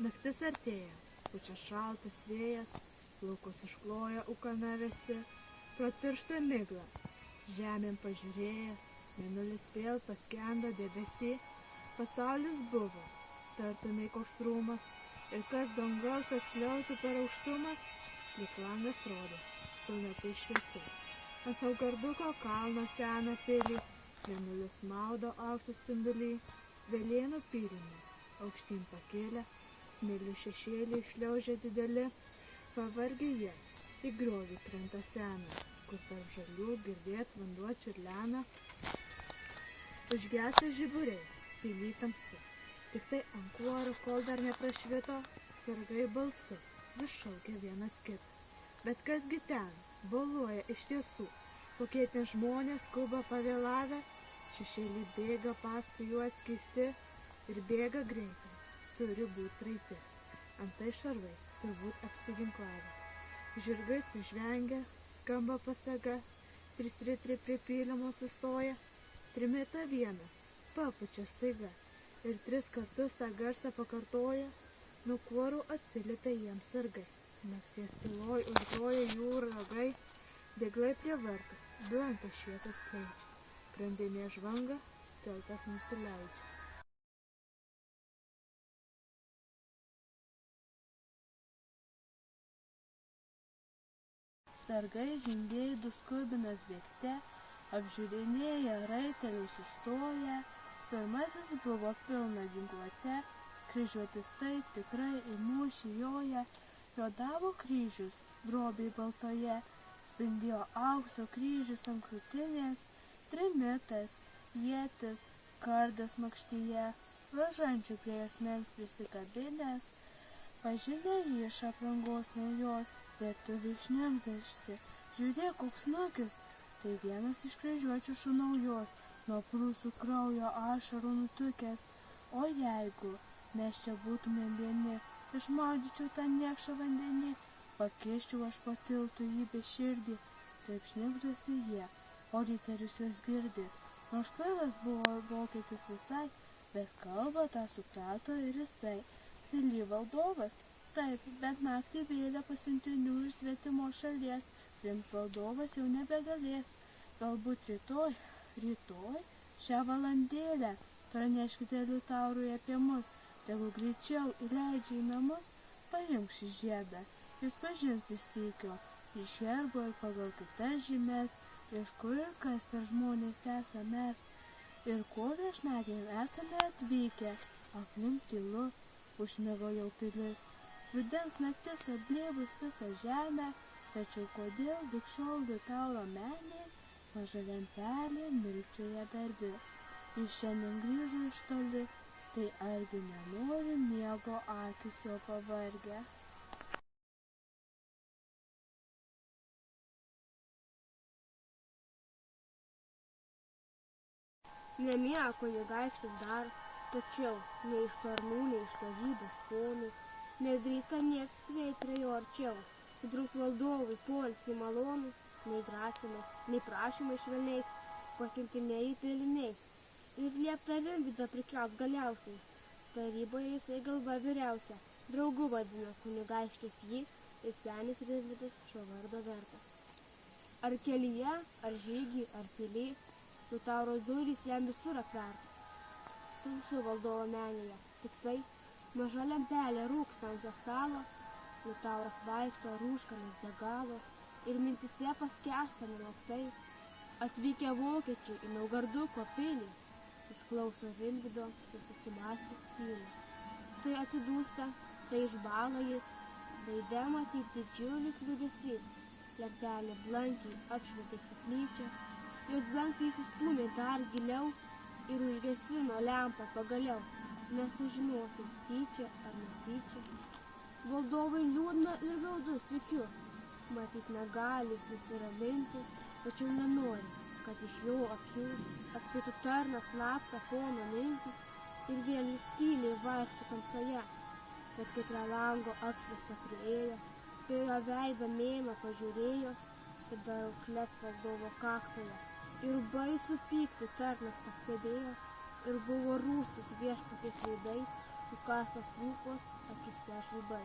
Naktis artėja, pučia šaltas vėjas, laukus užkloja ūkanavėsi, pro tirštą miglą. Žemėn pažiūrėjęs, mėnulis vėl paskendo debesy, pasaulis buvo, tartumei koks rūmas, ir kas dangaus atskliautų per aukštumas, lyg langas rodės, pilnatai šviesi. Ant Naugarduko kalno seną pilį, mėnulis maudo aukso spindulį, Velėnų pylimį, aukštyn pakėlę, smėlių šešėliai šliaužia dideli, pavargę jie, į griovį krenta seną, kur tarp žalių girdėt vanduo čiurlena. Užgęsta žiburiai, pily tamsu, tik tai ant kuoro, kol dar neprašvito, sargai balsu, vis šaukia vienas kitą. Bet kasgi ten, boluoja iš tiesų, kokie ten žmonės skuba pavėlavę, šešėliai bėga paskui juos keisti ir bėga greitai, turi būti raiti. Antai šarvai turbūt apsiginklavę. Žirgai sužvengia, skamba pasaga, 3-3 prie pylimo sustoja, trimita vienas, papučia staiga ir 3 kartus tą garsą pakartoja, nuo kuorų atsiliepia jiems sargai. Nakties tyloj užgroja jų ragai, deglai prie vartų, blanką šviesą skleidžia. Grandinė žvanga, tiltas nusileidžia. Sargai žingėjai skubinas bėgte, apžiūrinėję raitelių sustoję, pirmasis buvo pilna ginkluote, kryžiuotis taip tikrai į mūšį joja, juodavo kryžius, drobiai baltoje, spindėjo aukso kryžius ant krūtinės, trimitas, ietis, kardas makštyje, rožančių prie asmens prisikabinės, pažinę jį iš aprangos naujos, lietuvių šnemždėsi, žiūrėk koks nukis, tai vienas iš kryžiuočių šunaujos, nuo prūsų kraujo ašarų nutukęs, o jeigu mes čia būtumėm vieni, išmaudyčiau tą niekšą vandenį, pakiščiau aš po tiltu jį be širdį, taip šnibždasi jie. O riteris juos girdi, nors kvailas buvo vokietis visai, bet kalbą tą suprato ir jisai. Pily valdovas, taip, bet naktį vėlę pasiuntinių iš svetimo šalies, priimt valdovas jau nebegalės. Galbūt rytoj, šią valandėlę, praneškite Liutaurui apie mus, tegu greičiau įleidžia į namus, paimk šį žiedą, jis pažins iš sykio, iš herbo ir pagal kitas žymes, iš kur ir kas per žmonės esame mes, ir ko viešnagėn esame atvykę, aplink tylu, užmigo jau pilis. Rudens naktis apglėbus visą žemę, tačiau kodėl lig šiol Liutauro menė, maža lempelė mirkčioja dar vis. Jis šiandien grįžo iš toli, tai argi nenori miego akys jo pavargę. Nemiega kunigaikštis dar, tačiau nei iš tarnų, nei iš lažybos ponų, nedrįsta nieks prieit prie jo arčiau. Sudruk valdovui poilsį malonų, nei drąsimas, nei prašymai švelniais, pasiuntinėjai piliniais. Ir liepta Rimvydą prikelt galiausiai. Taryboje jisai galva vyriausia, draugu vadina kunigaikštis jį ir senis Rimvydas šio vardo vertas. Ar kelyje, ar žygy, ar pily, Liutauro durys jam visur atvertos. Tamsu valdovo menėje, tik tai maža lempelė rūksta ant jo stalo, Liutauras vaikšto rūškanas be galo ir mintise paskęsta nelauktai. Atvykę vokiečiai į Naugarduko pilį, jis klauso Rimvydo ir susimąstęs tyli. Tai atsidūsta, tai išbąla jis, veide matyt didžiulis liūdesys, lempelė blankiai apšvietė siklyčią, jos dangtį įsistūmė dar giliau ir užgesino lempą pagaliau, nesužinosim tyčia ar netyčia. Valdovai liūdna ir graudu sykiu, matyt negali jis nusiraminti, tačiau nenori, kad iš jo akių atskaitų tarną slaptą pono mintį ir vėl jis tyliai vaikšto tamsoje, bet kai prie lango apšviesta priėjo, kai jo veidą mėną pažiūrėjo, tada raukšles valdovo kaktoje. Ir baisų pyktį tarnas pastebėjo, ir buvo rūstus viešpaties veidai, sukastos lūpos, akise švilbai.